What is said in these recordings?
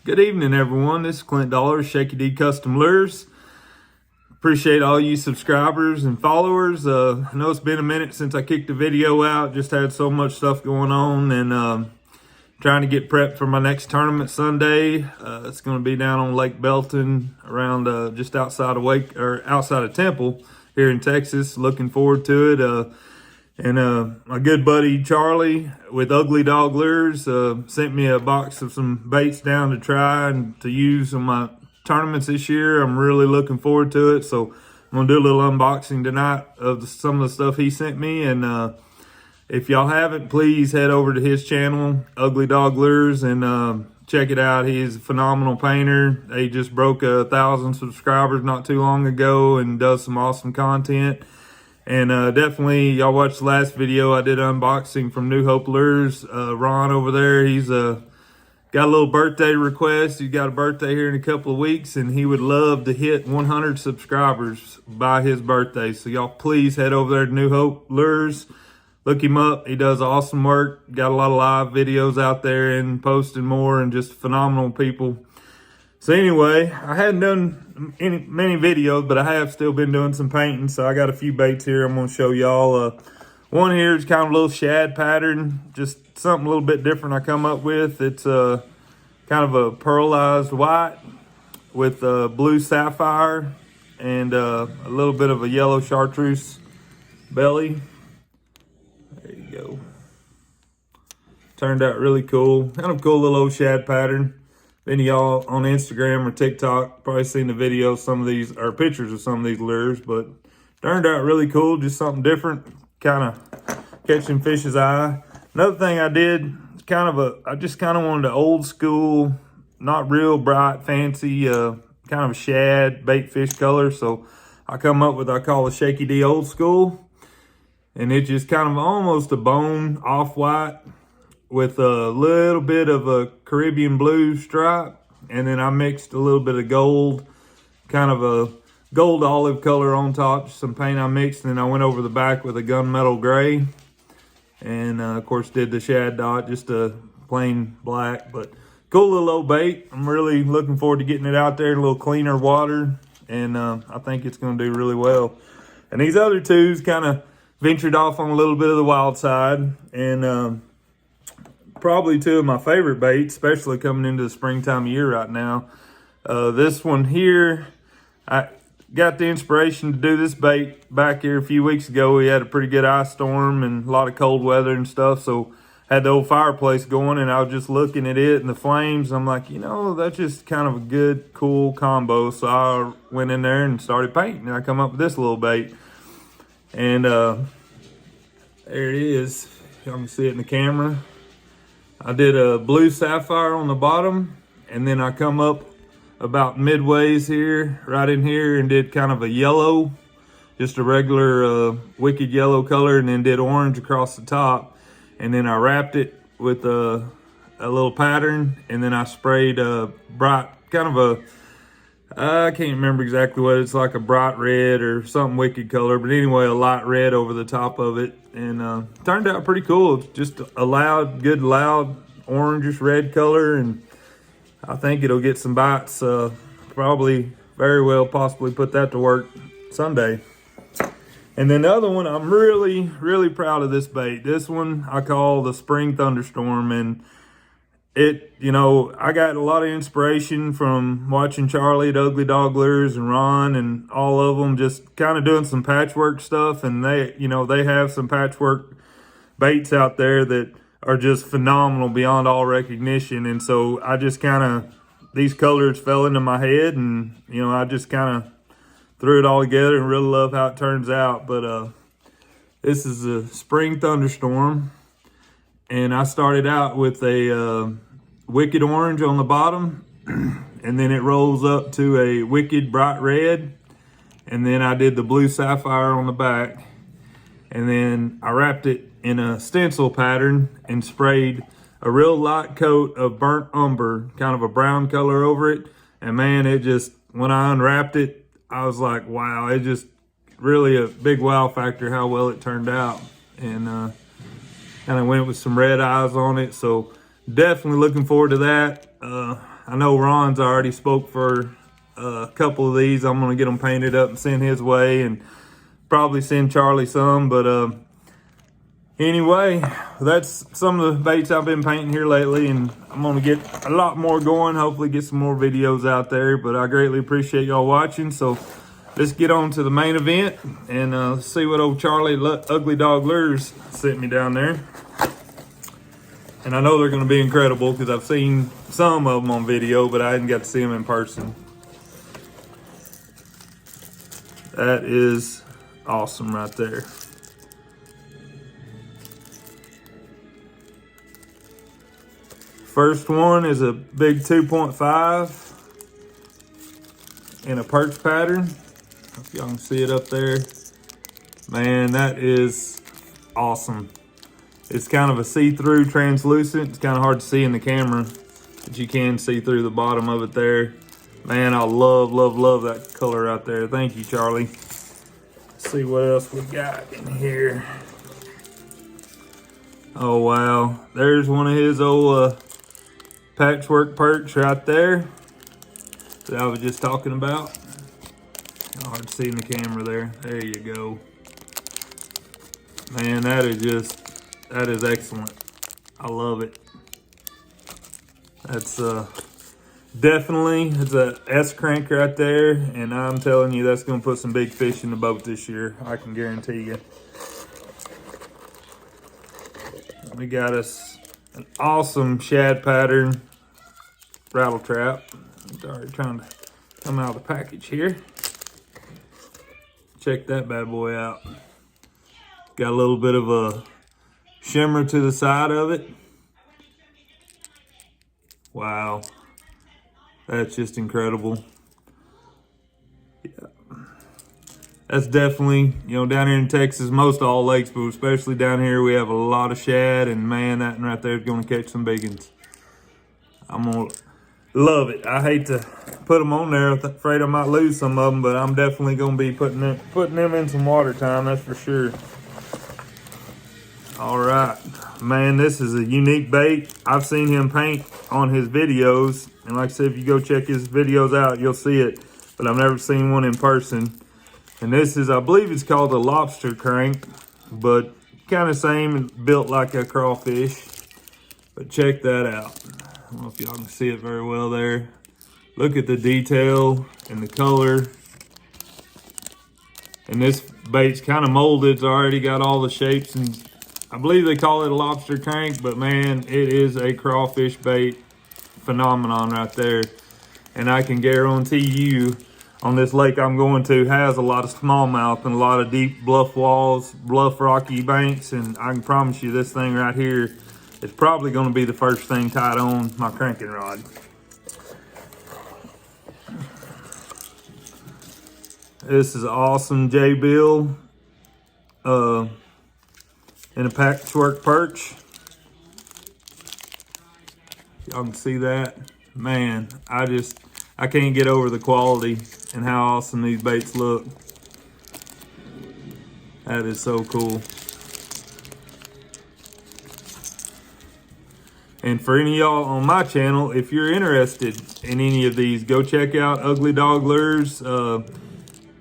Good evening, everyone. This is Clint Dollar, Shaky D Custom Lures. Appreciate all you subscribers and followers. I know it's been a minute since I kicked the video out. Just had so much stuff going on and trying to get prepped for my next tournament Sunday. It's going to be down on Lake Belton, around just outside of outside of Temple here in Texas. Looking forward to it. My good buddy Charlie with Ugly Dog Lures sent me a box of some baits down to try and to use on my tournaments this year. I'm really looking forward to it. So I'm going to do a little unboxing tonight of some of the stuff he sent me. And if y'all haven't, please head over to his channel, Ugly Dog Lures, and check it out. He's a phenomenal painter. He just broke 1,000 subscribers not too long ago and does some awesome content. And definitely, y'all watched the last video. I did unboxing from New Hope Lures. Ron over there, he's got a little birthday request. He's got a birthday here in a couple of weeks, and he would love to hit 100 subscribers by his birthday. So y'all please head over there to New Hope Lures. Look him up. He does awesome work. Got a lot of live videos out there and posting more, and just phenomenal people. So anyway, I hadn't done many videos, but I have still been doing some painting. So I got a few baits here I'm going to show y'all. One here is kind of a little shad pattern, just something a little bit different I come up with. It's kind of a pearlized white with blue sapphire and a little bit of a yellow chartreuse belly. There you go. Turned out really cool. Kind of cool little old shad pattern. Any of y'all on Instagram or TikTok probably seen the video, some of these, or pictures of some of these lures, but turned out really cool. Just something different, kind of catching fish's eye. Another thing I did, I just kind of wanted an old school, not real bright, fancy, kind of a shad bait fish color. So I come up with, I call a Shaky D Old School. And it's just kind of almost a bone off-white with a little bit of a Caribbean blue stripe. And then I mixed a little bit of gold, kind of a gold olive color on top, just some paint I mixed. And then I went over the back with a gunmetal gray. And of course did the shad dot, just a plain black, but cool little old bait. I'm really looking forward to getting it out there in a little cleaner water. And I think it's gonna do really well. And these other two's kind of ventured off on a little bit of the wild side. And probably two of my favorite baits, especially coming into the springtime of year right now. This one here, I got the inspiration to do this bait back here a few weeks ago. We had a pretty good ice storm and a lot of cold weather and stuff. So had the old fireplace going, and I was just looking at it and the flames. I'm like, you know, that's just kind of a good, cool combo. So I went in there and started painting, and I come up with this little bait. And there it is. Y'all can see it in the camera. I did a blue sapphire on the bottom, and then I come up about midways here, right in here, and did kind of a yellow, just a regular wicked yellow color, and then did orange across the top. And then I wrapped it with a little pattern, and then I sprayed a bright, kind of a, I can't remember exactly what it's like, a bright red or something wicked color, but anyway, a light red over the top of it. And turned out pretty cool. Just a good loud orangish red color, and I think it'll get some bites. Probably very well possibly put that to work Sunday. And then the other one, I'm really, really proud of this bait. This one I call the Spring Thunderstorm, and it, you know, I got a lot of inspiration from watching Charlie at Ugly Dog Lures and Ron and all of them, just kind of doing some patchwork stuff. And they, you know, they have some patchwork baits out there that are just phenomenal beyond all recognition. And so I just kind of, these colors fell into my head, and, you know, I just kind of threw it all together and really love how it turns out. But this is a Spring Thunderstorm. And I started out with a wicked orange on the bottom, and then it rolls up to a wicked bright red. And then I did the blue sapphire on the back. And then I wrapped it in a stencil pattern and sprayed a real light coat of burnt umber, kind of a brown color over it. And man, it just, when I unwrapped it, I was like, wow, it just really a big wow factor how well it turned out. And kind of went with some red eyes on it. So definitely looking forward to that. I know Ron's already spoke for a couple of these. I'm going to get them painted up and send his way, and probably send Charlie some. But anyway, that's some of the baits I've been painting here lately, and I'm going to get a lot more going. Hopefully get some more videos out there, but I greatly appreciate y'all watching. So let's get on to the main event and see what old Charlie Ugly Dog Lures sent me down there. And I know they're going to be incredible because I've seen some of them on video, but I hadn't got to see them in person. That is awesome right there. First one is a big 2.5 in a perch pattern. Hope y'all can see it up there. Man, that is awesome. It's kind of a see-through translucent. It's kind of hard to see in the camera, but you can see through the bottom of it there. Man, I love, love, love that color out there. Thank you, Charlie. Let's see what else we got in here. Oh, wow. There's one of his old patchwork perch right there that I was just talking about. Hard to see in the camera there. There you go. Man, that is excellent. I love it. That's definitely, it's a S crank right there, and I'm telling you, that's gonna put some big fish in the boat this year. I can guarantee you. We got us an awesome shad pattern rattle trap. It's already trying to come out of the package here. Check that bad boy out. Got a little bit of a shimmer to the side of it. Wow. That's just incredible. Yeah. That's definitely, you know, down here in Texas, most all lakes, but especially down here, we have a lot of shad, and man, that one right there is gonna catch some big ones. I'm gonna love it. I hate to put them on there, afraid I might lose some of them, but I'm definitely gonna be putting them in some water time, that's for sure. All right, man, this is a unique bait. I've seen him paint on his videos, and like I said, if you go check his videos out, you'll see it, but I've never seen one in person. And this is, I believe it's called a lobster crank, but kind of same, built like a crawfish. But check that out. I don't know if y'all can see it very well there. Look at the detail and the color. And this bait's kind of molded. It's already got all the shapes, and I believe they call it a lobster crank, but man, it is a crawfish bait phenomenon right there. And I can guarantee you, on this lake I'm going to, has a lot of smallmouth and a lot of deep bluff walls, bluff rocky banks, and I can promise you this thing right here is probably going to be the first thing tied on my cranking rod. This is awesome J-bill in a patchwork perch. Y'all can see that. Man, I can't get over the quality and how awesome these baits look. That is so cool. And for any of y'all on my channel, if you're interested in any of these, go check out Ugly Dog Lures.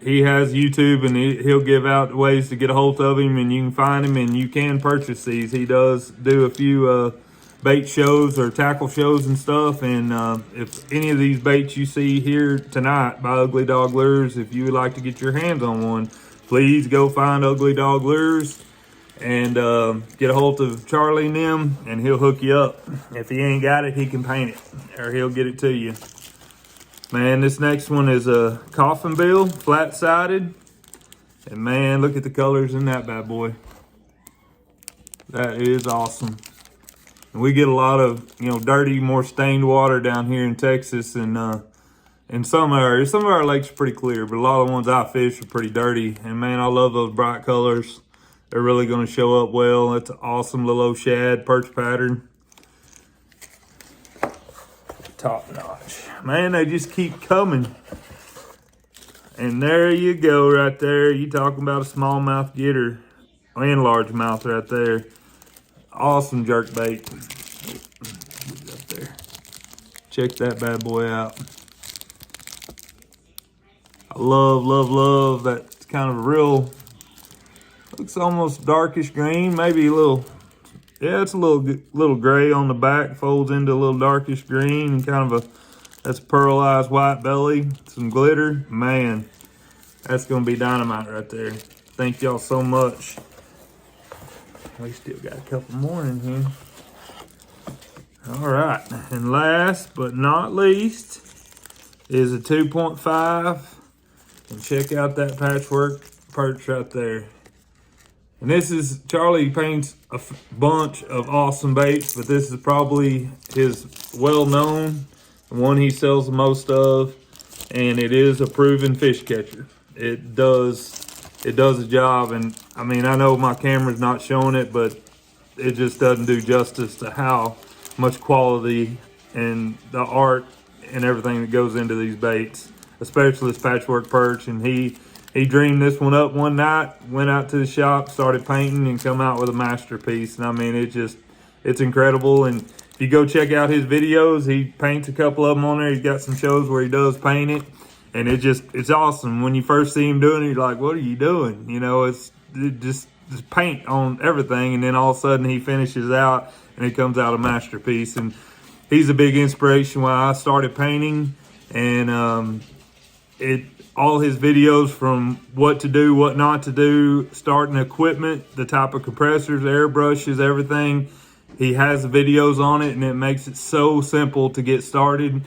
He has YouTube, and he'll give out ways to get a hold of him, and you can find him and you can purchase these. He does do a few bait shows or tackle shows and stuff, and if any of these baits you see here tonight by Ugly Dog Lures, if you would like to get your hands on one, please go find Ugly Dog Lures and get a hold of Charlie and them, and he'll hook you up. If he ain't got it, he can paint it, or he'll get it to you. Man, this next one is a coffin bill, flat-sided, and man, look at the colors in that bad boy. That is awesome. And we get a lot of, you know, dirty, more stained water down here in Texas, and in some areas. Some of our lakes are pretty clear, but a lot of the ones I fish are pretty dirty. And man, I love those bright colors. They're really going to show up well. It's an awesome little old shad perch pattern. Top notch. Man, they just keep coming. And there you go right there. You talking about a smallmouth getter and largemouth right there. Awesome jerk bait. Up there. check that bad boy out. I love that kind of real, looks almost darkish green, maybe a little, yeah, it's a little gray on the back, folds into a little darkish green, and kind of that's a pearlized white belly, some glitter. Man, that's gonna be dynamite right there. Thank y'all so much. We still got a couple more in here. All right, and last but not least is a 2.5. And check out that patchwork perch right there. And this is, Charlie paints a bunch of awesome baits, but this is probably his well-known, the one he sells the most of, and it is a proven fish catcher. It does a job, and I mean, I know my camera's not showing it, but it just doesn't do justice to how much quality and the art and everything that goes into these baits, especially this patchwork perch. And he dreamed this one up one night, went out to the shop, started painting, and come out with a masterpiece. And I mean, it's incredible. And if you go check out his videos, he paints a couple of them on there. He's got some shows where he does paint it, and it's awesome. When you first see him doing it, you're like, what are you doing? You know, it just paint on everything, and then all of a sudden he finishes out and it comes out a masterpiece. And he's a big inspiration when I started painting, and all his videos, from what to do, what not to do, starting equipment, the type of compressors, airbrushes, everything, he has the videos on it, and it makes it so simple to get started,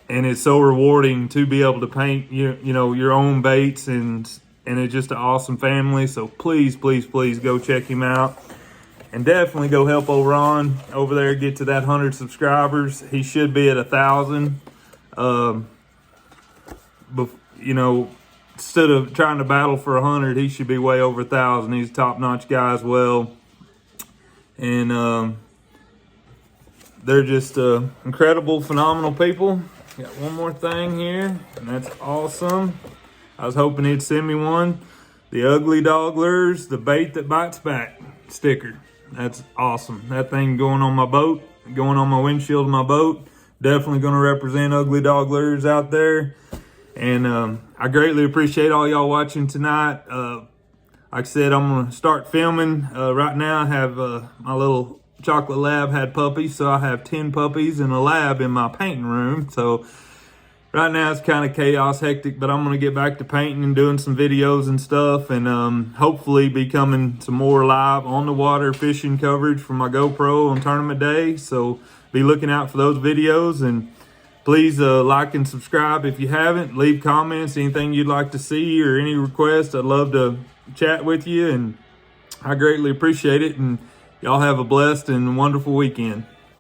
and it's so rewarding to be able to paint you know your own baits, and it's just an awesome family. So please go check him out. And definitely go help Ron over there get to that 100 subscribers. He should be at 1,000. You know, instead of trying to battle for 100, he should be way over 1,000. He's a top-notch guy as well. And they're just incredible, phenomenal people. Got one more thing here, and that's awesome. I was hoping he'd send me one. The Ugly Dog Lures, the bait that bites back sticker. That's awesome. That thing going on my boat, going on my windshield of my boat. Definitely going to represent Ugly Dog Lures out there. And I greatly appreciate all y'all watching tonight. Like I said, I'm going to start filming. Right now I have my little chocolate lab had puppies, so I have 10 puppies and a lab in my painting room. So right now it's kind of chaos, hectic, but I'm going to get back to painting and doing some videos and stuff, and hopefully be coming some more live on the water fishing coverage from my GoPro on tournament day. So be looking out for those videos, and please like and subscribe if you haven't. Leave comments, anything you'd like to see or any requests. I'd love to chat with you, and I greatly appreciate it. And y'all have a blessed and wonderful weekend.